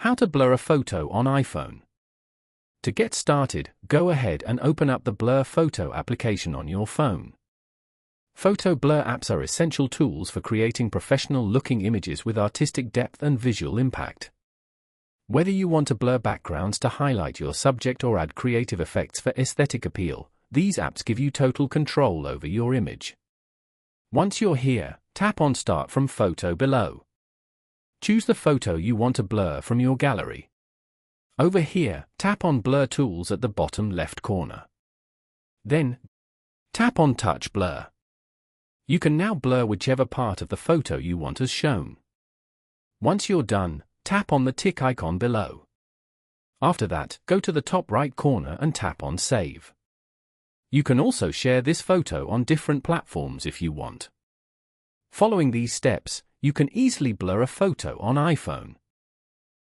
How to blur a photo on iPhone. To get started, go ahead and open up the Blur Photo application on your phone. Photo blur apps are essential tools for creating professional-looking images with artistic depth and visual impact. Whether you want to blur backgrounds to highlight your subject or add creative effects for aesthetic appeal, these apps give you total control over your image. Once you're here, tap on Start from Photo below. Choose the photo you want to blur from your gallery. Over here, tap on Blur Tools at the bottom left corner. Then, tap on Touch Blur. You can now blur whichever part of the photo you want as shown. Once you're done, tap on the tick icon below. After that, go to the top right corner and tap on Save. You can also share this photo on different platforms if you want. Following these steps, you can easily blur a photo on iPhone.